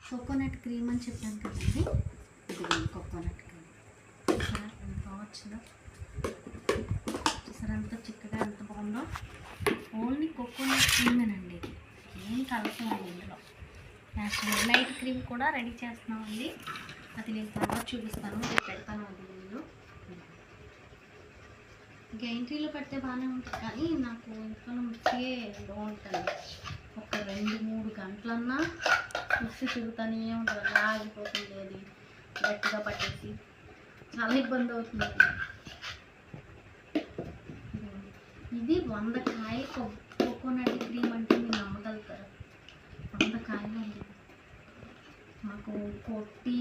Coconut cream అని చెప్పాను కదండి, ఇది కోకోనట్ క్రీమ్. చూసారా ఎంత బాగా వచ్చిందో, చూసారా ఎంత చిక్కగా ఎంత బాగుందో. ఓన్లీ కోకోనట్ క్రీమేనండి, ఇది ఏం కలపలేదు ఇందులో. నేచురల్ నైట్ క్రీమ్ కూడా రెడీ చేస్తున్నామండి, అది నేను తర్వాత చూపిస్తాను, రేపు పెడతాను అది వీళ్ళు. గ్రైండర్లో పెడితే బాగానే ఉంటుంది కానీ నాకు ఇంట్లో మిక్సీ బాగుంటుంది. ఒక 2-3 గంటలన్నా మిక్సీ తిరుగుతానే ఉంటుంది, అలా ఆగిపోతుంది, అది గట్టిగా పట్టేసి చాలా ఇబ్బంది అవుతుంది. ఇది 100 కాయలు కోకోనట్ క్రీమ్ అంటే మీరు నమ్మగలుగుతారు. 100 కాయలు అండి. మాకు కొట్టి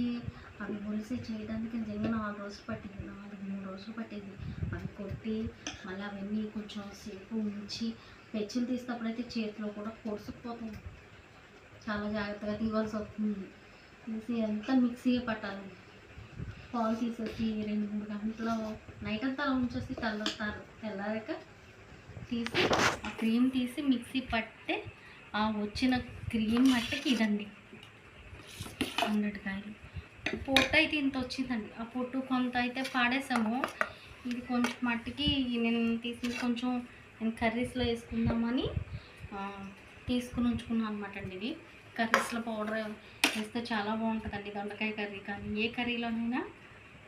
అవి ఒలిసి చేయడానికి నిజంగా 4 రోజులు పట్టింది, 3 రోజులు పట్టేది. అవి కొట్టి మళ్ళీ అవన్నీ కొంచెం సేపు ఉంచి పెచ్చులు తీసినప్పుడైతే చేతిలో కూడా పొడుచుకుపోతుంది, చాలా జాగ్రత్తగా తీయవలసి వస్తుంది. తీసి ఎంత మిక్సీ పట్టాలి, పాలు తీసేసి 2-3 గంటలు నైట్ అంతా అలా ఉంచేసి తెల్లారాక తీసి ఆ క్రీమ్ తీసి మిక్సీ పట్టే ఆ వచ్చిన క్రీమ్ మట్టికి ఇదండి 100 కాయలు. పొట్టు అయితే ఇంత వచ్చిందండి, ఆ పొట్టు కొంత అయితే పాడేసాము. ఇది కొంచెం మట్టికి నేను తీసి కొంచెం నేను కర్రీస్లో వేసుకుందామని తీసుకుని ఉంచుకున్నాను అనమాట అండి. ఇది కర్రీస్లో పౌడర్ వేస్తే చాలా బాగుంటుందండి, దొండకాయ కర్రీ కానీ ఏ కర్రీలోనైనా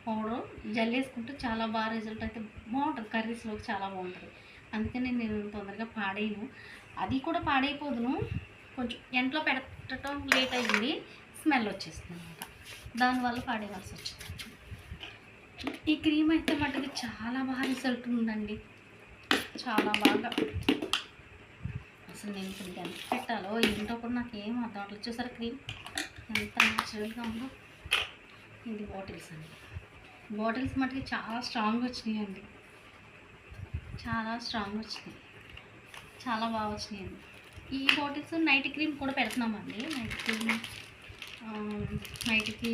పౌడర్ జల్లేసుకుంటే చాలా బాగా రిజల్ట్ అయితే బాగుంటుంది, కర్రీస్లోకి చాలా బాగుంటుంది. అందుకని నేను తొందరగా పాడేయను, అది కూడా పాడైపోదును. కొంచెం ఎంట్లో పెట్టడం లేట్ అయ్యింది, స్మెల్ వచ్చేస్తుంది అనమాట, దానివల్ల పాడేయవలసి వచ్చింది. ఈ క్రీమ్ అయితే మటుకు చాలా బాగా రిజల్ట్ ఉందండి, చాలా బాగా. అసలు నేను ఇప్పుడు ఎంత పెట్టాలో ఏంటో కూడా నాకు ఏం అర్థం అట్లా. చూసారా క్రీమ్ ఎంత న్యాచురల్గా ఉందో. ఇది బాటిల్స్ అండి, బాటిల్స్ మటుకు చాలా స్ట్రాంగ్ వచ్చినాయి అండి, చాలా స్ట్రాంగ్ వచ్చినాయి, చాలా బాగా వచ్చినాయండి. ఈ బాటిల్స్ నైట్ క్రీమ్ కూడా పెడుతున్నామండి, నైట్ క్రీమ్ నైట్కి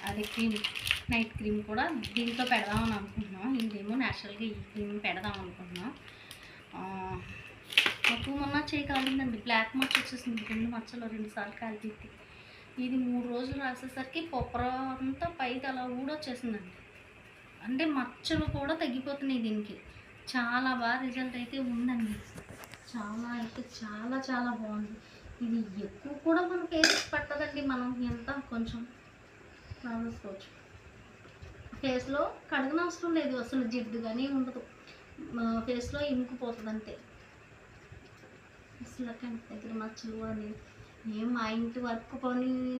అదే క్రీమ్ నైట్ క్రీమ్ కూడా దీంట్లో పెడదామని అనుకుంటున్నాం. ఇదేమో న్యాచురల్గా ఈ క్రీమ్ పెడదాం అనుకుంటున్నాం. నాకు మొన్న చేయి కాలిందండి, బ్లాక్ మచ్చ వచ్చేసింది, 2 మచ్చలు 2 సార్లు కాలిపోయింది. ఇది 3 రోజులు రాసేసరికి కొప్పర అంతా పైకి అలా ఊడొచ్చేసిందండి, అంటే మచ్చలు కూడా తగ్గిపోతున్నాయి దీనికి. చాలా బాగా రిజల్ట్ అయితే ఉందండి, చాలా అయితే చాలా చాలా బాగుంది. ఇది ఎక్కువ కూడా మన ఫేస్ పట్టదండి, మనం ఎంత కొంచెం రాసుకోవచ్చు. ఫేస్లో కడగనవసరం లేదు, అసలు జిడ్డు కానీ ఉండదు, ఫేస్లో ఇంకిపోతుంది అంతే. అసలు కంటి దగ్గర మచ్చలు అని ఏం మా ఇంటి వర్క్ పని